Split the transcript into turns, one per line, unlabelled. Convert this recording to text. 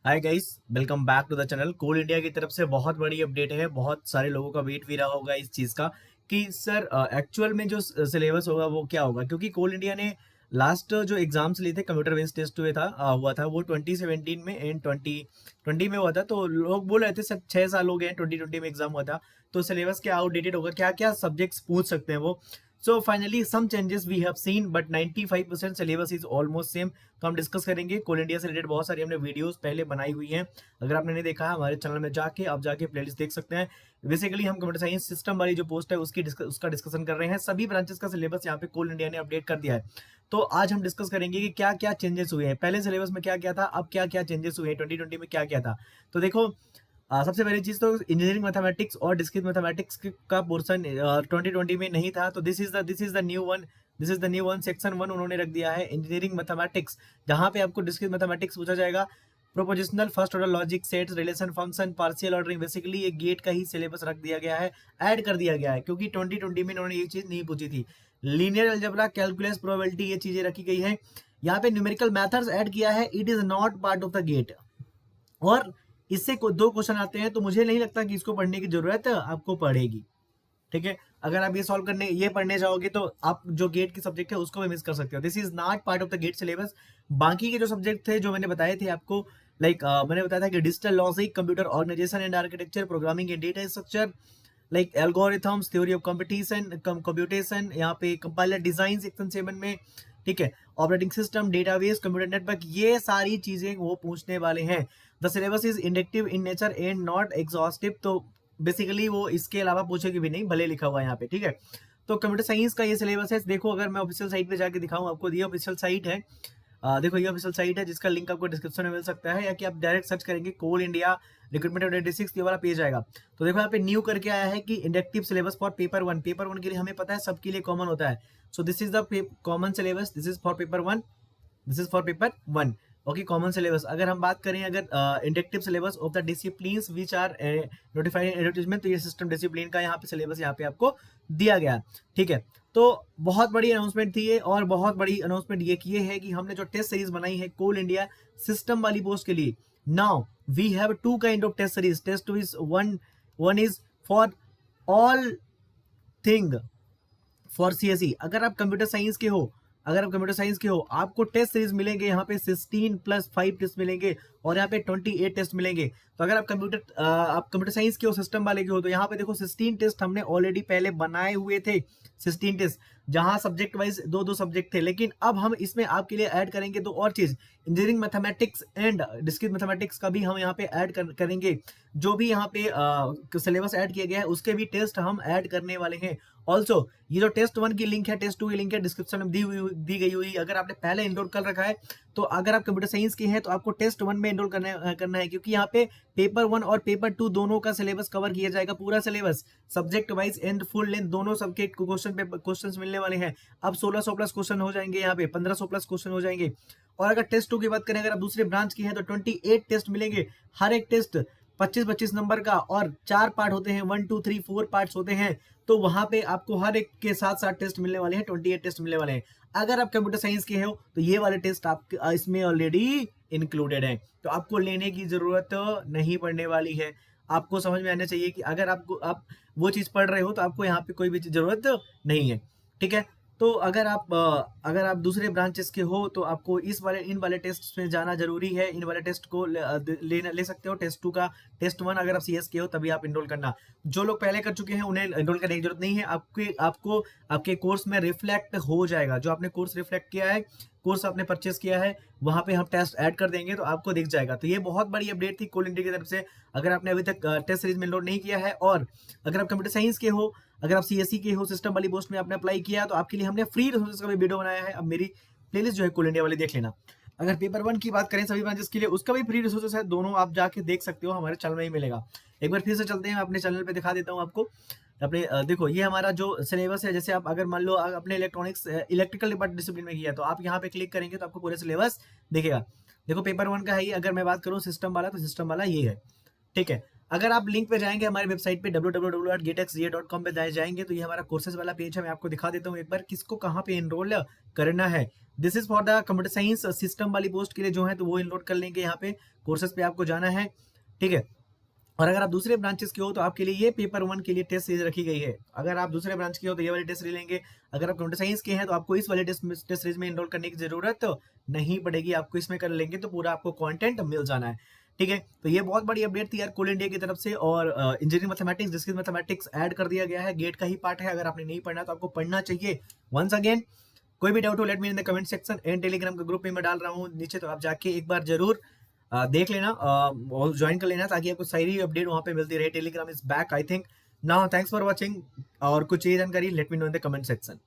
Hi guys, welcome back to the channel. Coal India की तरफ से बहुत बड़ी अपडेट है। बहुत सारे लोगों का वेट भी रहा होगा इस चीज़ का कि सर एक्चुअल में जो सिलेबस होगा वो क्या होगा, क्योंकि कोल इंडिया ने लास्ट जो एग्जाम्स लिए थे, कंप्यूटर बेस्ड टेस्ट हुआ था वो 2017 में एंड 2020 में हुआ था। तो लोग बोल रहे थे सर 6 साल हो गए, 2020 में एग्जाम हुआ था, तो सिलेबस क्या आउटडेटेड होगा, क्या क्या सब्जेक्ट्स पूछ सकते हैं वो। So finally some changes we have seen, but 95% syllabus is almost same. तो हम डिस्कस करेंगे। कोल इंडिया से रिलेटेड बहुत सारी हमने वीडियोस पहले बनाई हुई हैं। अगर आपने नहीं देखा है, हमारे चैनल में जाके आप जाके प्लेलिस्ट देख सकते हैं। बेसिकली हम कंप्यूटर साइंस सिस्टम वाली जो पोस्ट है उसका डिस्कशन कर रहे हैं। सभी ब्रांचेस का सिलेबस यहाँ पे कोल इंडिया ने अपडेट कर दिया है। तो आज हम डिस्कस करेंगे कि क्या क्या चेंजेस हुए हैं, पहले सिलेबस में क्या क्या था, अब क्या क्या चेंजेस हुए हैं, 2020 में क्या क्या था। तो देखो, सबसे पहली चीज तो इंजीनियरिंग मैथमेटिक्स और डिस्क्रीट मैथमेटिक्स का पोर्शन 2020 में नहीं था। तो this is the new one. This is the new one, section 1 उन्होंने रख दिया है इंजीनियरिंग मैथमेटिक्स, जहां पे आपको डिस्क्रीट मैथमेटिक्स पूछा जाएगा। Prepositional, first order logic, sets, relation function, partial ordering, basically ये गेट का ही सिलेबस रख दिया गया है, ऐड कर दिया गया है, क्योंकि 2020 में इन्होंने ये चीज नहीं पूछी थी। लीनियर अलजेब्रा, कैलकुलस, प्रोबेबिलिटी, ये चीजें रखी गई है। यहाँ पे न्यूमेरिकल मेथड्स ऐड किया है। It is not part of the GATE. और इससे दो क्वेश्चन आते हैं, तो मुझे नहीं लगता कि इसको पढ़ने की जरूरत आपको पड़ेगी। ठीक है, अगर आप ये पढ़ने जाओगे तो आप जो गेट की सब्जेक्ट है उसको भी मिस कर सकते हो। This is not part of the GATE syllabus. बाकी के जो सब्जेक्ट थे जो मैंने बताए थे आपको, मैंने बताया था कि digital logic, computer organisation and architecture, programming and data structure, like algorithms, theory of computation, यहाँ पे कंपाइलर डिजाइन सेक्शन 7 में। ठीक है, operating system, database, computer network, ये सारी चीजें वो पूछने वाले हैं। The syllabus is inductive in nature and not exhaustive. तो बेसिकली वो इसके अलावा पूछेगी भी नहीं, भले लिखा हुआ है यहाँ पे। ठीक है, तो कंप्यूटर साइंस का ये सिलेबस है। देखो, अगर मैं ऑफिशियल साइट पे जाके दिखाऊं आपको, ये ऑफिशियल साइट है। देखो, ये ऑफिशियल साइट है जिसका लिंक आपको डिस्क्रिप्शन में मिल सकता है, या कि आप डायरेक्ट सर्च करेंगे कोल इंडिया रिक्रूटमेंट 2026, ये वाला पेज आएगा। तो देखो, यहाँ पे न्यू करके आया है कि inductive syllabus for paper 1। Paper 1 के लिए हमें पता है सबके लिए कॉमन होता है। So this is the common syllabus, this is for paper 1, this is for paper 1। Okay, common syllabus. अगर हम बात करें, अगर inductive syllabus of the disciplines which are notified in advertisement, तो ये सिस्टम डिसिप्लिन का यहाँ पे सिलेबस यहाँ पे आपको दिया गया है। ठीक है, तो बहुत बड़ी अनाउंसमेंट थी ये, और बहुत बड़ी अनाउंसमेंट ये है कि हमने जो टेस्ट सीरीज बनाई है कोल इंडिया सिस्टम वाली पोस्ट के लिए, now we have 2 kind of test series. Test is one is for all thing for CSE. अगर आप कंप्यूटर साइंस के हो, आपको टेस्ट सीरीज मिलेंगे यहाँ पे 16+5 टेस्ट मिलेंगे, और यहाँ पे 28 टेस्ट मिलेंगे। तो अगर आप कंप्यूटर साइंस के हो, सिस्टम वाले के हो, तो यहाँ पे देखो 16 टेस्ट हमने ऑलरेडी पहले बनाए हुए थे। 16 टेस्ट, जहां सब्जेक्ट वाइज दो दो सब्जेक्ट थे, लेकिन अब हम इसमें आपके लिए ऐड करेंगे दो और चीज। Engineering mathematics and discrete mathematics का भी हम यहाँ पे ऐड करेंगे। जो भी यहाँ पे सिलेबस ऐड किया गया है उसके भी टेस्ट हम ऐड करने वाले हैं। ऑल्सो ये जो टेस्ट 1 की लिंक है, टेस्ट 2 की लिंक है, डिस्क्रिप्शन में दी गई हुई। अगर आपने पहले इनरोल कर रखा है, तो अगर आप कंप्यूटर साइंस के हैं तो आपको टेस्ट 1 में इनरोल करना है, क्योंकि यहाँ पे पेपर 1 और पेपर 2 दोनों का सिलेबस कवर किया जाएगा। पूरा syllabus subject wise and full length दोनों सबके क्वेश्चन मिलने वाले हैं। अब 1600 प्लस क्वेश्चन हो जाएंगे, यहाँ पे 1500 प्लस क्वेश्चन हो जाएंगे। और अगर टेस्ट 2 की बात करें, अगर आप दूसरे ब्रांच की है, तो 28 टेस्ट मिलेंगे। हर एक टेस्ट 25-25 नंबर का, और 4 पार्ट होते हैं, 1 2 3 4 पार्ट्स होते हैं। तो वहां पे आपको हर एक के साथ साथ टेस्ट मिलने वाले हैं, 28 टेस्ट मिलने वाले हैं। अगर आप कंप्यूटर साइंस के हो, तो ये वाले टेस्ट आप इसमें ऑलरेडी इंक्लूडेड है, तो आपको लेने की जरूरत नहीं पड़ने वाली है। आपको समझ में आना चाहिए कि अगर आप वो चीज पढ़ रहे हो, तो आपको यहाँ पे कोई भी जरूरत नहीं है। ठीक है, तो अगर आप दूसरे ब्रांचेस के हो, तो आपको इन वाले टेस्ट में जाना जरूरी है। इन वाले टेस्ट को ले सकते हो। टेस्ट 2 का, टेस्ट 1 अगर आप सीएस के हो तभी आप इनरोल करना। जो लोग पहले कर चुके हैं उन्हें इनरोल करने की जरूरत नहीं है। आपको आपके कोर्स में रिफ्लेक्ट हो जाएगा। जो आपने कोर्स रिफ्लेक्ट किया है, कोर्स आपने परचेस किया है, वहां पे हम टेस्ट ऐड कर देंगे, तो आपको दिख जाएगा। तो ये बहुत बड़ी अपडेट थी कोल इंडिया की तरफ से। अगर आपने अभी तक टेस्ट सीरीज में इनरोल नहीं किया है, और अगर आप कंप्यूटर साइंस के हो, अगर आप सीएससी के हो, सिस्टम वाली पोस्ट में आपने अप्लाई किया, तो आपके लिए हमने फ्री रिसोर्सेज का भी वीडियो बनाया है। अब मेरी प्लेलिस्ट जो है कोल इंडिया वाली देख लेना। अगर पेपर 1 की बात करें सभी ब्रांचेस के लिए, उसका भी फ्री रिसोर्सेज है, दोनों आप जाके देख सकते हो, हमारे चैनल में ही मिलेगा। एक बार फिर से चलते हैं, अपने चैनल पे दिखा देता हूँ आपको। देखो, ये हमारा जो सिलेबस है। जैसे आप अगर मान लो अपने इलेक्ट्रिकल डिसिप्लिन में किया, तो आप यहाँ पे क्लिक करेंगे तो आपको पूरा सिलेबस दिखेगा। देखो, पेपर 1 का है ये। अगर मैं बात करूँ सिस्टम वाला, तो सिस्टम वाला ये है। ठीक है, अगर आप लिंक पे जाएंगे हमारे वेबसाइट पे www.getxga.com पे जाएंगे तो ये हमारा कोर्सेज वाला पेज है। मैं आपको दिखा देता हूँ एक बार किसको कहाँ पे एनरोल करना है। This is for the computer science system वाली पोस्ट के लिए जो है तो वो एनरोल कर लेंगे। यहाँ पे कोर्सेज पे आपको जाना है, ठीक है। और अगर आप दूसरे ब्रांचेस के हो तो आपके लिए ये पेपर 1 के लिए टेस्ट सीरीज रखी गई है। अगर आप दूसरे ब्रांच के हो तो ये वाली टेस्ट सीरीज लेंगे। अगर आप कंप्यूटर साइंस के हैं तो आपको इस वाले टेस्ट सीरीज में एनरोल करने की जरूरत नहीं पड़ेगी, आपको इसमें कर लेंगे तो पूरा आपको कंटेंट मिल जाना है, ठीक है। तो ये बहुत बड़ी अपडेट थी यार कोल इंडिया की तरफ से। और engineering mathematics, discrete mathematics add कर दिया गया है, गेट का ही पार्ट है। अगर आपने नहीं पढ़ना तो आपको पढ़ना चाहिए। वंस अगेन कोई भी डाउट हो let me in the comment section and Telegram के ग्रुप में मैं डाल रहा हूँ नीचे, तो आप जाके एक बार जरूर देख लेना और ज्वाइन कर लेना ताकि आपको सारी अपडेट वहां पे मिलती रहे। Telegram is back I think now. Thanks for watching. और कुछ चाहिए जानकारी let me know in the comment section.